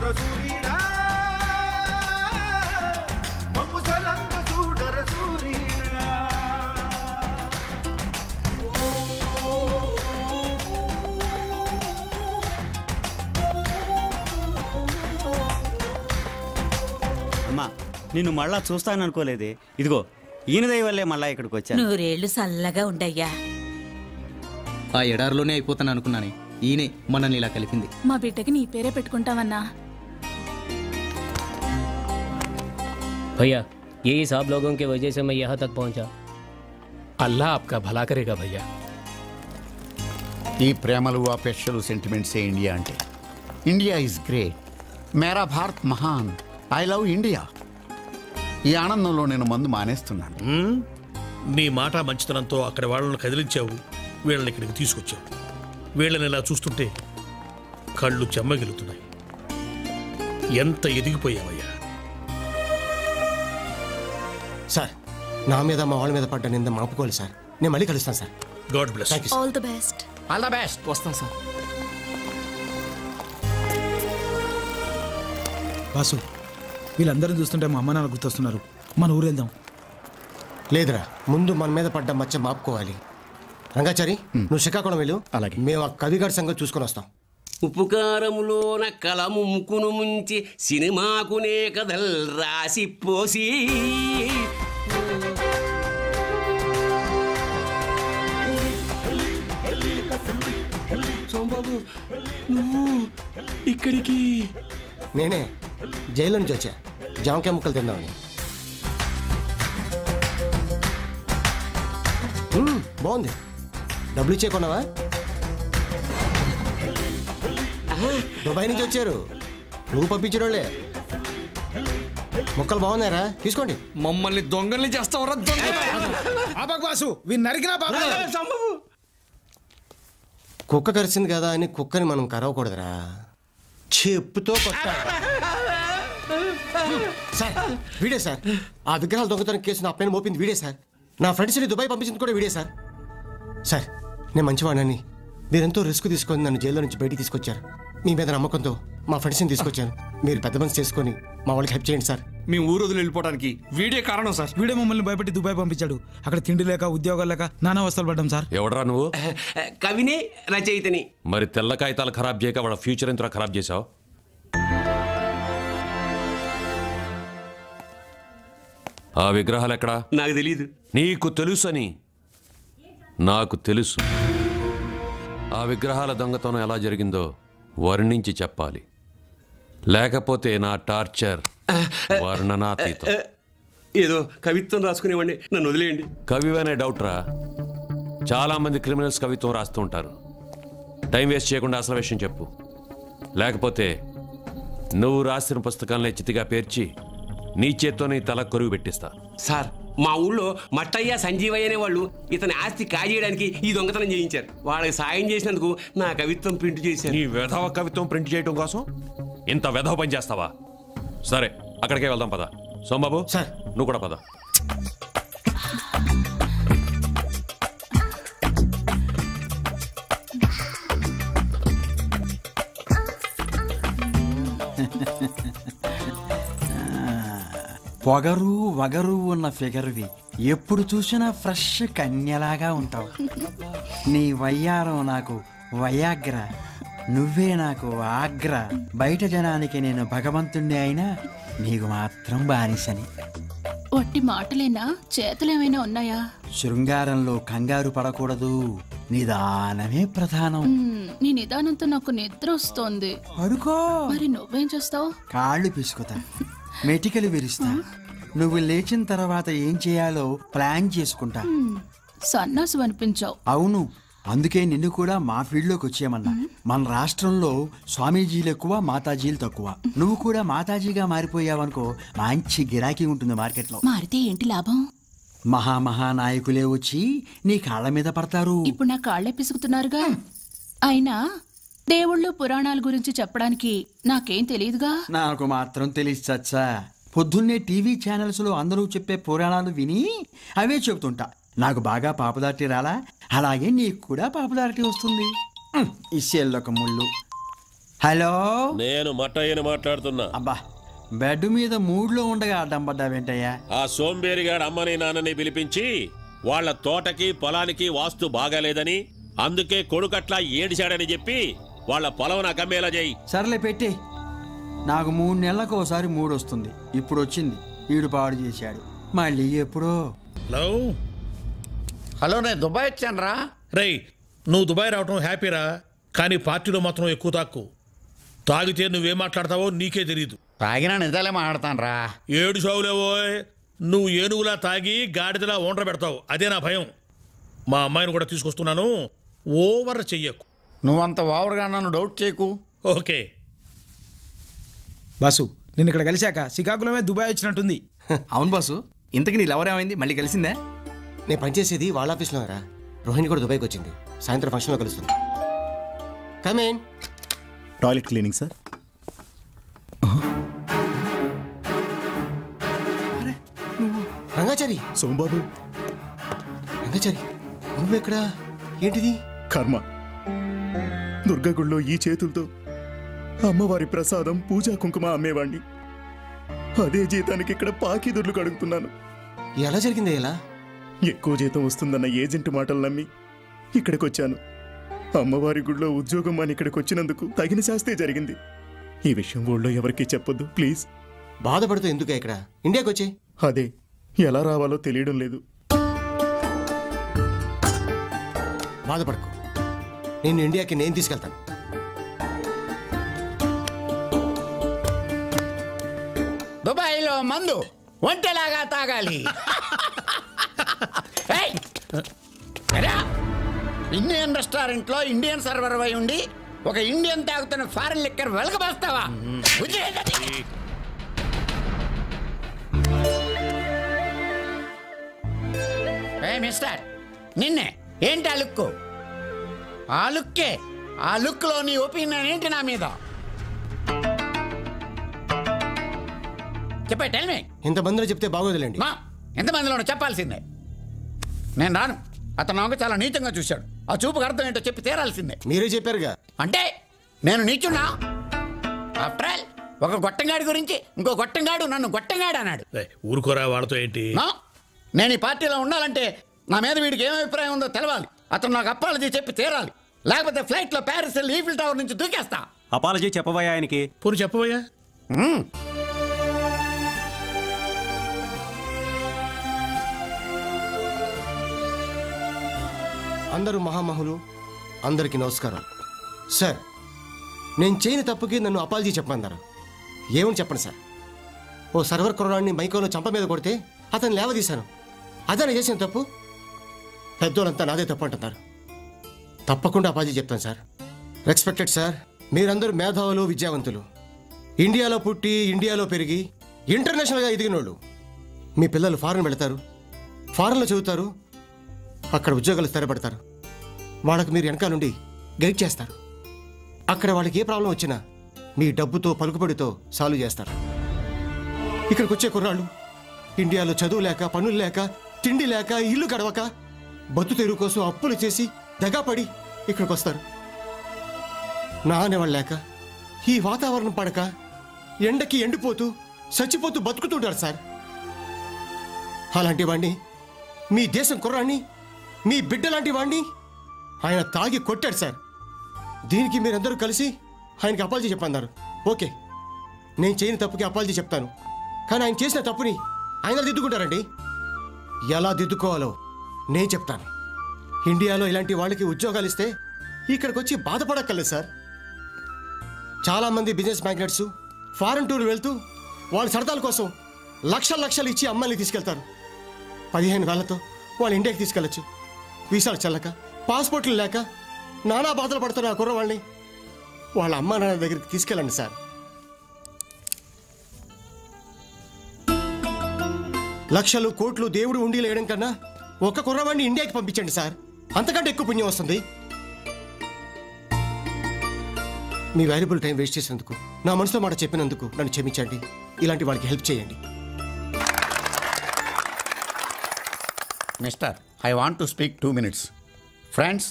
అమ్మా నిన్ను మళ్ళా చూస్తాననుకోలేదే. ఇదిగో ఈయన దయ వల్లే మళ్ళా ఇక్కడికి వచ్చాను. 100 ఏళ్ళు చల్లగా ఉండయ్యా. ఆ ఎడారిలోనే అయిపోతాను అనుకున్నాను, ఈయనే మనల్ని ఇలా కలిపింది. మా బిడ్డకి నీ పేరే పెట్టుకుంటామన్నా. भैया यही सब लोगों की वजह से मैं यहाँ तक पहुँचा। अल्लाह आपका भला करेगा भैया। ఈ ప్రేమలు అపేక్షలు సెంటిమెంట్సే ఇండియా అంటే. ఇండియా ఈజ్ గ్రేట్, మేరా భారత్ మహాన్, ఐ లవ్ ఇండియా. ఈ ఆనందంలో నేను మందు మానేస్తున్నాను. నీ మాట మంచితనంతో అక్కడ వాళ్ళని కదిలించావు, వీళ్ళని ఇక్కడికి తీసుకొచ్చావు. వీళ్ళని ఇలా చూస్తుంటే కళ్ళు చెమ్మగిలుతున్నాయి. ఎంత ఎదిగిపోయావయ్యా. సార్, నా మీద మా వాళ్ళ మీద పడ్డ నింద మాపుకోవాలి సార్. నేను మళ్ళీ కలుస్తాను sir. God bless. All the best. All the best. వస్తాను సార్. వాసు, వీళ్ళందరూ చూస్తుంటే మా అమ్మ నాన్న గుర్తొస్తున్నారు. మన ఊరు వెళ్దాం. లేదురా, ముందు మన మీద పడ్డ మచ్చ మాపుకోవాలి. రంగాచారి, నువ్వు శ్రీకాకుళం వెళ్ళు. అలాగే. మేము ఆ కవిగారి సంగతి చూసుకొని వస్తాం. ఉపకారములోన కలము ముక్కును ముంచి సినిమాకునే కథల్ రాసి పోసి సోంబాబు నువ్వు ఇక్కడికి? నేనే జైలు నుంచి వచ్చా, జామకాయ ముక్కలు తిందామని. బాగుంది. డబ్బులు ఇచ్చే కొన్నావా? దుబాయ్ నుంచి వచ్చారు, నువ్వు పంపించడోళ్ళే. మొక్కలు బాగున్నారా? తీసుకోండి. మమ్మల్ని దొంగల్ని చేస్తావరా? కుక్క కరిచింది కదా అని కుక్కని మనం కరవకూడదురా, చెప్పుతో కొట్టాలి. సార్, వీడే సార్. ఆ విగ్రహాల దొంగతనం కేసు నా పైన మోపింది వీడే సార్. నా ఫ్రెండ్స్ని దుబాయ్ పంపించింది కూడా వీడే సార్. సార్, నేను మంచివాడిని. మీరెంతో రిస్క్ తీసుకొని నన్ను జైల్లో నుంచి బయటికి తీసుకొచ్చారు. మీ మీద నమ్మకంతో మా ఫ్రెండ్స్ని తీసుకొచ్చాను. మీరు పెద్ద మనసు చేసుకొని మా వాళ్ళకి హెల్ప్ చేయండి సార్. మీ ఊరు వదిలి వెళ్ళిపోవడానికి వీడే కారణం సార్. వీడే మమ్మల్ని భయపెట్టి దుబాయ్ పంపించాడు. అక్కడ తిండి లేక, ఉద్యోగాలు లేక నానా అవస్థలు పడ్డాం సార్. ఎవడరా నువ్వు? కవిని, రచయితని. మరి తెల్ల కాగితాలు ఖరాబ్ చేయక వాడు ఫ్యూచర్ ఎంత ఖరాబ్ చేసావు? ఆ విగ్రహాలు ఎక్కడా? నాకు తెలియదు. నీకు తెలుసని నాకు తెలుసు. ఆ విగ్రహాల దొంగతనం ఎలా జరిగిందో వర్ణించి చెప్పాలి, లేకపోతే నా టార్చర్ వర్ణనాతీతం. ఏదో కవిత్వం రాసుకునేవాడిని, నన్ను వదిలేయండి. కవివనే డౌట్ రా. చాలా మంది క్రిమినల్స్ కవిత్వం రాస్తూ ఉంటారు. టైం వేస్ట్ చేయకుండా అసలు విషయం చెప్పు, లేకపోతే నువ్వు రాసిన పుస్తకాలనే చితిగా పేర్చి నీ చేత్తో నీ తల కొరుగు పెట్టిస్తా. సార్, మా ఊళ్ళో మట్టయ్య, సంజీవయ్య అనే వాళ్ళు ఇతని ఆస్తి కాజేయడానికి ఈ దొంగతనం చేయించారు. వాళ్ళకి సాయం చేసినందుకు నా కవిత్వం ప్రింట్ చేశారు. నీ వెధవ కవిత్వం ప్రింట్ చేయడం కోసం ఇంత వెధవ పని చేస్తావా? సరే, అక్కడికే వెళ్దాం పద. సోంబాబు సార్, నువ్వు కూడా పద. పొగరు వగరు ఉన్న ఫిగర్వి, ఎప్పుడు చూసినా ఫ్రెష్ కన్యలాగా ఉంటావు. నీ వయ్యారం నాకు వయాగ్ర, నువ్వే నాకు ఆగ్ర. బయట జనానికి నేను భగవంతుణ్ణి అయినా నీకు మాత్రం బానిసని. ఒట్టి మాటలేనా? చేతులేమైనా ఉన్నాయా? శృంగారంలో కంగారు పడకూడదు, నిదానమే ప్రధానం. నీ నిదానంతో నాకు నిద్ర వస్తోంది. పడుకో. మరి నువ్వేం చేస్తావు? కాళ్ళు పిసుకుతా, మెటికలు విరుస్తా. నువ్వు లేచిన తర్వాత ఏం చేయాలో ప్లాన్ చేసుకుంటా. సన్నాసు అనిపించావు. అవును, అందుకే నిన్ను కూడా మా ఫీల్డ్లోకి వచ్చేయమన్నా. మన రాష్ట్రంలో స్వామీజీలు ఎక్కువ, మాతాజీలు తక్కువ. నువ్వు కూడా మాతాజీగా మారిపోయావనుకో, మంచి గిరాకీ ఉంటుంది మార్కెట్లో. మారితే ఏంటి లాభం? మహానాయకులే వచ్చి నీ కాళ్ళ మీద పడతారు. ఇప్పుడు నా కాళ్ళే పిసుకుతున్నారుగా. అయినా దేవుళ్ళు పురాణాల గురించి చెప్పడానికి నాకేం తెలియదుగా. నాకు మాత్రం తెలిసి చచ్చా. పొద్దున్నే టీవీ ఛానల్స్ లో అందరూ చెప్పే పురాణాలు విని అవే చెబుతుంటా. నాకు బాగా పాపులారిటీ రాలా, అలాగే నీకు కూడా పాపులారిటీ వస్తుంది. ఇసేళ్ళొక ముళ్ళు. హలో, నేను మట్టయ్యని మాట్లాడుతున్నా. అబ్బా, బెడ్ మీద మూడ్లో ఉండగా అడ్డం పడ్డావేంటయ్యా? ఆ సోంబేరిగాడు అమ్మని నాన్నని పిలిపించి వాళ్ళ తోటకి పొలానికి వాస్తు బాగాలేదని, అందుకే కొడుకట్లా ఏడిశాడని చెప్పి వాళ్ళ పొలం నాకు అమ్మేలా చేయి. సర్లే పెట్టి. నాకు 3 నెలలకు ఒకసారి మూడొస్తుంది. ఇప్పుడు వచ్చింది. ఈడు పాడు చేశాడు. మళ్ళీ ఎప్పుడో. హలో హలో, నేను దుబాయ్ వచ్చాను రా. రేయ్, నువ్వు దుబాయ్ రావటం హ్యాపీరా, కానీ పార్టీలో మాత్రం ఎక్కువ తాగితే నువ్వేం మాట్లాడతావో నీకే తెలియదు. తాగినా నిజాలే మాట్లాడతాను రా. 7 షావులేవో, నువ్వు ఏనుగులా తాగి గాడిదలా ఓండ్ర పెడతావు. అదే నా భయం. మా అమ్మాయిని కూడా తీసుకొస్తున్నాను, ఓవర్ చెయ్యకు. నువ్వంత ఓవర్గా నన్ను డౌట్ చేయకు. ఓకే బాసు, నిన్న ఇక్కడ కలిశాక శ్రీకాకుళమే దుబాయ్ వచ్చినట్టుంది. అవును బాసు, ఇంతకి నీ లవర్ ఏమైంది? మళ్ళీ కలిసిందే? నేను పనిచేసేది వాళ్ళ ఆఫీస్లో రా. రోహిణి కూడా దుబాయ్కి వచ్చింది. సాయంత్రం ఫంక్షన్లో కలుస్తుంది. Come on. Toilet cleaning sir. Rangachari. Sombabu. Rangachari, నువ్వెక్కడా? ఏంటిది? కర్మ. దుర్గగుళ్ళో ఈ చేతులతో అమ్మవారి ప్రసాదం, పూజా కుంకుమ అమ్మేవాణ్ణి. అదే జీతానికి ఇక్కడ పాకిదుర్లు కడుగుతున్నాను. ఎలా జరిగింది? ఎలా? ఎక్కువ జీతం వస్తుందన్న ఏజెంట్ మాటలు నమ్మి ఇక్కడికి వచ్చాను. అమ్మవారి గుడిలో ఉద్యోగం అని ఇక్కడికి వచ్చినందుకు తగిన శాస్తే జరిగింది. ఈ విషయం ఊళ్ళో ఎవరికీ చెప్పొద్దు ప్లీజ్. బాధపడుతూ ఎందుకు ఇక్కడ? ఇండియాకి వచ్చే. అదే ఎలా రావాలో తెలియడం లేదు. బాధపడకు, నేను ఇండియాకి నేను తీసుకెళ్తాను. దుబాయ్లో మందు ఒంటెలాగా తాగాలి. ఇండియన్ రెస్టారెంట్లో ఇండియన్ సర్వర్ అయి ఉండి ఒక ఇండియన్ తాగుతున్న ఫారెన్ లిక్కర్ వెలకబోస్తావా? మిస్టర్, నిన్నే ఏంటి ఆ లుక్? ఆ లుక్కే, ఆ లుక్ లో నీ ఒపీనియన్ ఏంటి నా మీద? చెప్పే, టెల్ మీ. ఇంతమందిలో చెప్తే బాగోదులేండి. ఎంతమందిలోనూ చెప్పాల్సిందే. నేను రాను. అతను నాకు చాలా నీచంగా చూశాడు. ఆ చూపుకు అర్థం ఏంటో చెప్పి తీరాల్సిందే. మీరే చెప్పారుగా. అంటే నేను నీచున్నా? ఆఫ్టర్ ఆల్ ఒక గొట్టంగాడి గురించి ఇంకో గొట్టంగాడు నన్ను గొట్టంగాడు అన్నాడు. ఊరుకోరా, వాళ్ళతో ఏంటి? నేను ఈ పార్టీలో ఉండాలంటే నా మీద వీడికి ఏం అభిప్రాయం ఉందో తెలవాలి. అతను నాకు అపాలజీ చెప్పి తీరాలి. లేకపోతే ఫ్లైట్లో ప్యారిస్ వెళ్ళి ఈఫిల్ టవర్ నుంచి దూకేస్తా. అపాలజీ చెప్పబోయా ఆయనకి? పూర్తి చెప్పబోయా. అందరూ మహామహులు, అందరికీ నమస్కారం. సార్, నేను చేయని తప్పుకి నన్ను అపాలజీ చెప్పమన్నారు. ఏమని చెప్పండి సార్? ఓ సర్వర్ కుర్రాడిని మైకోలో చంప మీద కొడితే అతను లేవదీశాను. అదే నేను చేసిన తప్పు. పెద్దోళ్ళంతా నాదే తప్పు అంటున్నారు. తప్పకుండా అపాలజీ చెప్తాను సార్. రెస్పెక్టెడ్ సార్, మీరందరూ మేధావులు, విద్యావంతులు, ఇండియాలో పుట్టి ఇండియాలో పెరిగి ఇంటర్నేషనల్గా ఎదిగినోళ్ళు. మీ పిల్లలు ఫారెన్ వెళతారు, ఫారెన్లో చదువుతారు, అక్కడ ఉద్యోగాలు స్థిరపడతారు. వాళ్ళకు మీరు వెనకాల నుండి గైడ్ చేస్తారు. అక్కడ వాళ్ళకి ఏ ప్రాబ్లం వచ్చినా మీ డబ్బుతో పలుకుబడితో సాల్వ్ చేస్తారు. ఇక్కడికి వచ్చే కుర్రాళ్ళు ఇండియాలో చదువు లేక, పనులు లేక, తిండి లేక, ఇల్లు గడవక, బతు తెరువు కోసం అప్పులు చేసి దగాపడి ఇక్కడికి వస్తారు. నా అనేవాళ్ళు లేక, ఈ వాతావరణం పడక, ఎండకి ఎండిపోతూ చచ్చిపోతూ బతుకుతుంటారు సార్. అలాంటి వాడిని, మీ దేశం కుర్రాన్ని, మీ బిడ్డ లాంటి వాడిని ఆయన తాగి కొట్టాడు సార్. దీనికి మీరందరూ కలిసి ఆయనకి అపాలజీ చెప్పన్నారు. ఓకే, నేను చేయని తప్పుకి అపాలజీ చెప్తాను. కానీ ఆయన చేసిన తప్పుని ఆయన దిద్దుకుంటారండి. ఎలా దిద్దుకోవాలో నేను చెప్తాను. ఇండియాలో ఇలాంటి వాళ్ళకి ఉద్యోగాలు ఇస్తే ఇక్కడికి వచ్చి బాధపడక్కర్లేదు సార్. చాలామంది బిజినెస్ మ్యాగ్నెట్స్ ఫారెన్ టూర్ వెళ్తూ వాళ్ళ సరదాల కోసం లక్షలు లక్షలు ఇచ్చి అమ్మాయిని తీసుకెళ్తారు. 15,000తో వాళ్ళు ఇండియాకి తీసుకెళ్ళచ్చు. వీసాలు చెల్లక, పాస్పోర్ట్లు లేక నానా బాధలు పడుతున్న ఆ కుర్రవాళ్ళని వాళ్ళ అమ్మా నాన్న దగ్గరికి తీసుకెళ్ళండి సార్. లక్షలు కోట్లు దేవుడు ఉండిలో వేయడం కన్నా ఒక కుర్రవాడిని ఇండియాకి పంపించండి సార్. అంతకంటే ఎక్కువ పుణ్యం వస్తుంది. మీ వాల్యుబుల్ టైం వేస్ట్ చేసినందుకు, నా మనసులో మాట చెప్పినందుకు నన్ను క్షమించండి. ఇలాంటి వాళ్ళకి హెల్ప్ చేయండి. Mister, I want to speak 2 minutes. Friends,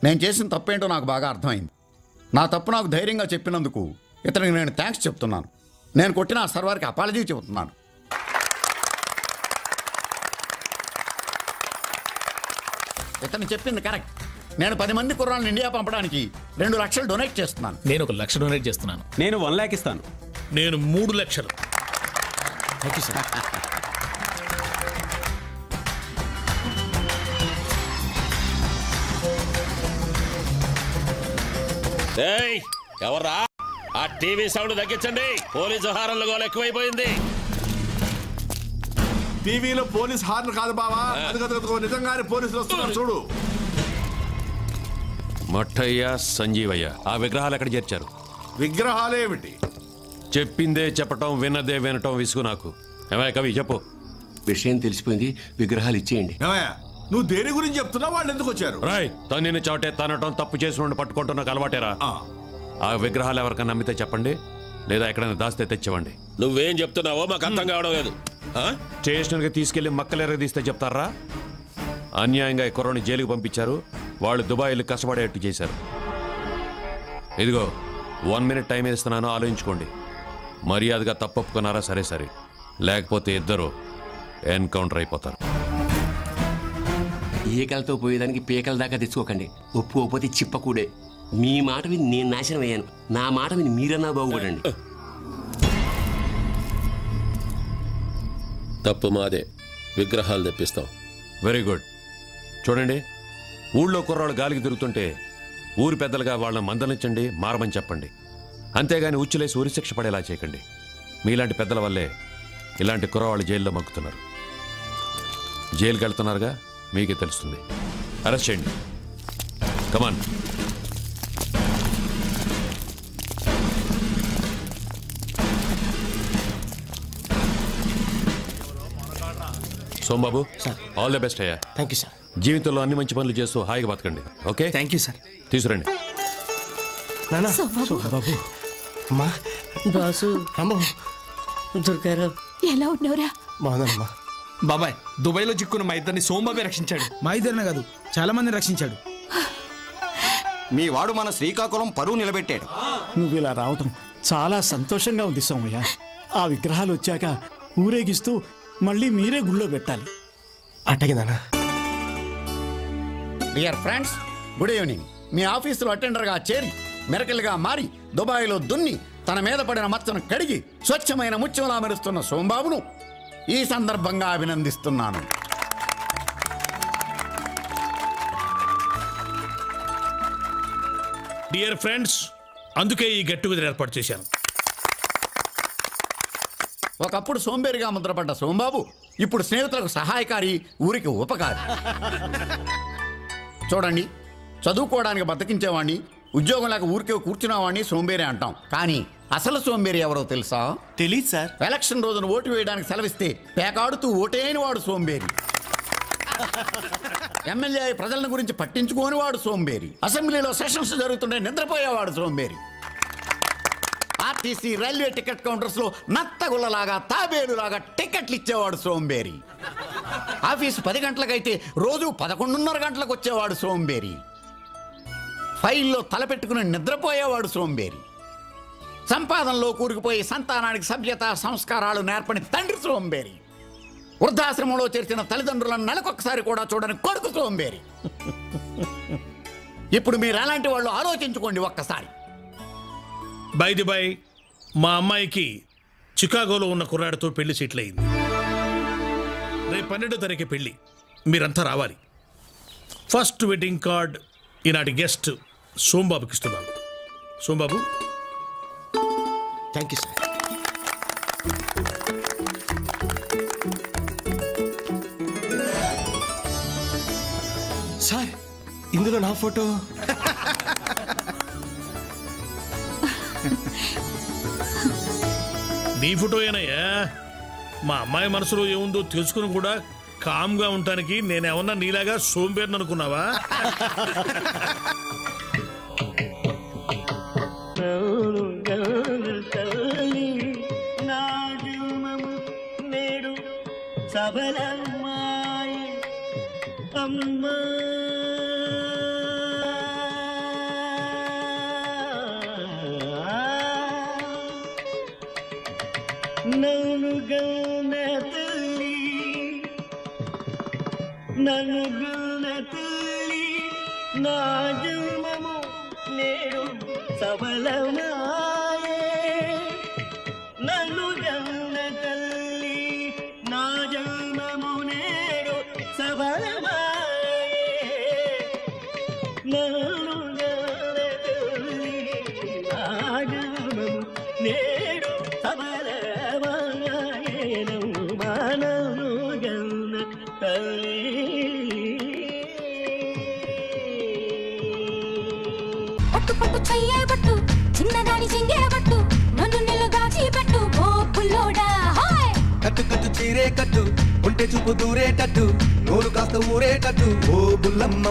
నేను చేసిన తప్పేంటో నాకు బాగా అర్థమైంది. నా తప్పు నాకు ధైర్యంగా చెప్పినందుకు ఇతనికి నేను థ్యాంక్స్ చెప్తున్నాను. నేను కొట్టిన ఆ సర్వర్కి అపాలజీ చెబుతున్నాను. ఇతను చెప్పింది కరెక్ట్. నేను 10 మంది కుర్రాళ్ళని ఇండియా పంపడానికి 2 లక్షలు డొనేట్ చేస్తున్నాను. నేను 1 లక్ష డొనేట్ చేస్తున్నాను. నేను 1 లాక్ ఇస్తాను. నేను 3 లక్షలు. Thank you sir. ఎవర్రా ఆ టీవీ సౌండ్ తగ్గించండి. పోలీసు హారన్లు గోల ఎక్కువైపోయింది. టీవీలో పోలీస్ హార్న్ కాదు బావా, నిజంగానే పోలీసులు వస్తున్నారు చూడు. మట్టయ్య, సంజీవయ్య ఆ విగ్రహాలు ఎక్కడ చేర్చారు? విగ్రహాలేమిటి? చెప్పిందే చెప్పటం, విన్నదే వినటం విసుగు నాకు. ఏమయ్య కవి చెప్పు. విషయం తెలిసిపోయింది, విగ్రహాలు ఇచ్చేయండి. నువ్వు దేని గురించి చెప్తున్నావు? వాళ్ళు ఎందుకు వచ్చారు? రాయ్ తన్నిని చోటే తనటం, తప్పు చేసిన పట్టుకుంటూ నాకు అలవాటేరా. ఆ విగ్రహాలు ఎవరికైనా నమ్మితే చెప్పండి, లేదా ఎక్కడైనా దాస్తే తెచ్చివ్వండి. నువ్వేం చెప్తున్నావో మాకు అర్థం కావడం లేదు. స్టేషన్కి తీసుకెళ్లి మక్కలెరగదీస్తే చెప్తారా? అన్యాయంగా ఈ కుర్రని జైలుకి పంపించారు. వాళ్ళు దుబాయ్ వెళ్ళి కష్టపడేట్టు చేశారు. ఇదిగో 1 మినిట్ టైం ఇస్తున్నాను, ఆలోచించుకోండి. మర్యాదగా తప్పొప్పుకున్నారా సరే సరే, లేకపోతే ఇద్దరు ఎన్కౌంటర్ అయిపోతారు. ఈకలతో పోయేదానికి పీకల దాకా తెచ్చుకోకండి. ఒప్పుకోకపోతే చిప్పకూడే. మీ మాట విని నేను నాశనం అయ్యాను, నా మాట విని మీరన్నా బాగుపడండి. తప్పు మాదే, విగ్రహాలు తెప్పిస్తాం. Very good. చూడండి, ఊళ్ళో కుర్రాళ్ళు గాలికి తిరుగుతుంటే ఊరి పెద్దలుగా వాళ్ళని మందలించండి, మారమని చెప్పండి. అంతేగాని ఉచ్చులేసి ఉరిశిక్ష పడేలా చేయకండి. మీలాంటి పెద్దల వల్లే ఇలాంటి కుర్రవాళ్ళు జైల్లో మగ్గుతున్నారు. జైలుకి వెళ్తున్నారుగా, మీకే తెలుస్తుంది. అరెస్ట్ చేయండి. Come on. Sombabu, all the best అయ్యా. Thank you sir. జీవితంలో అన్ని మంచి పనులు చేస్తూ హాయిగా బతకండి. Okay, thank you sir. తీసుకురండి. బాబు, అమ్మా, బాసు, అమ్మో, దుర్గారావు, ఎలా ఉన్నావురా? బాగున్నానమ్మా. బాబాయ్, దుబాయ్లో చిక్కున్న మా ఇద్దరిని సోంబాబే రక్షించాడు. మా ఇద్దరినే కాదు, చాలా మందిని రక్షించాడు. మీ వాడు మన శ్రీకాకుళం పరువు నిలబెట్టాడు. నువ్వు ఇలా రావటం చాలా సంతోషంగా ఉంది సోమయ్య. ఆ విగ్రహాలు వచ్చాక ఊరేగిస్తూ మళ్ళీ మీరే గుళ్ళో పెట్టాలి. అట్టగే నాన్న. Dear friends, good evening. మీ ఆఫీసులో అటెండర్గా చేరి మెరకలుగా మారి దుబాయ్లో దున్ని తన మీద పడిన మచ్చను కడిగి స్వచ్ఛమైన ముత్యంలా మెరుస్తున్న సోంబాబును ఈ సందర్భంగా అభినందిస్తున్నాను. డియర్ ఫ్రెండ్స్, అందుకే ఈ గెట్ టుగెదర్ ఏర్పాటు చేశాను. ఒకప్పుడు సోంబేరిగా ముద్రపడ్డ సోంబాబు ఇప్పుడు స్నేహితులకు సహాయకారి, ఊరికి ఉపకారి. చూడండి, చదువుకోవడానికి బతికించేవాడిని, ఉద్యోగం లేక ఊరికే కూర్చునేవాడిని సోంబేరి అంటాం. కానీ అసలు సోంబేరి ఎవరో తెలుసా? తెలీదు సార్. ఎలక్షన్ రోజున ఓటు వేయడానికి సెలవిస్తే పేకాడుతూ ఓటేని వాడు సోంబేరి. ఎమ్మెల్యే ప్రజల గురించి పట్టించుకోని వాడు సోంబేరి. అసెంబ్లీలో సెషన్స్ జరుగుతుంటే నిద్రపోయేవాడు సోంబేరి. ఆర్టీసీ, రైల్వే టికెట్ కౌంటర్స్ లో నత్తగుల్లలాగా, తాబేలులాగా టికెట్లు ఇచ్చేవాడు సోంబేరి. ఆఫీసు 10 గంటలకైతే రోజు 11:30 గంటలకు వచ్చేవాడు సోంబేరి. ఫైల్లో తలపెట్టుకుని నిద్రపోయేవాడు సోంబేరి. సంపాదనలో కూరుకుపోయి సంతానానికి సభ్యత, సంస్కారాలు నేర్పని తండ్రి సోంబేరి. వృద్ధాశ్రమంలో చేర్చిన తల్లిదండ్రులను నెలకొకసారి కూడా చూడని కొడుకు సోంబేరి. ఇప్పుడు మీరు అలాంటి వాళ్ళు ఆలోచించుకోండి ఒక్కసారి. బై ది బై, మా అమ్మాయికి చికాగోలో ఉన్న కుర్రాడితో పెళ్లి సెటిల్ అయింది. రేపు 12వ తారీఖు పెళ్లి, మీరంతా రావాలి. ఫస్ట్ వెడ్డింగ్ కార్డ్ ఈనాటి గెస్ట్ సోంబాబుకి ఇస్తున్నాను. Sombabu. Thank you sir. Sir, ఇందులో నా ఫోటో. నీ ఫోటో ఏనయ్యా? మా అమ్మాయి మనసులో ఏముందో తెలుసుకుని కూడా కామ్గా ఉండటానికి నేనేమన్నా నీలాగా సోంబేరిని అనుకున్నావా? నేడు సబలమ్మాయి అమ్మా నన్ను గన్న తల్లి నన్ను గన్న తల్లి నా జన్మము నేడు సఫలమాయే నన్ను గన్న తల్లి నా జన్మము నేడు సఫలమాయే నన్ను గన్న తల్లి నా జన్మము నేడు సఫలమాయే నన్ను గన్న తల్లి పట్టు పట్టు చెయ్యబట్టు చిన్నదాని చెంగేబట్టు నన్ను నిలుగాచి పెట్టు ఓ పుల్లోడా హాయ్ కట్టు కట్టు చీరే కట్టు ఉంటే చూపు దూరేటట్టు నోరు కాస్త ఊరేటట్టు ఓ బుల్లమ్మ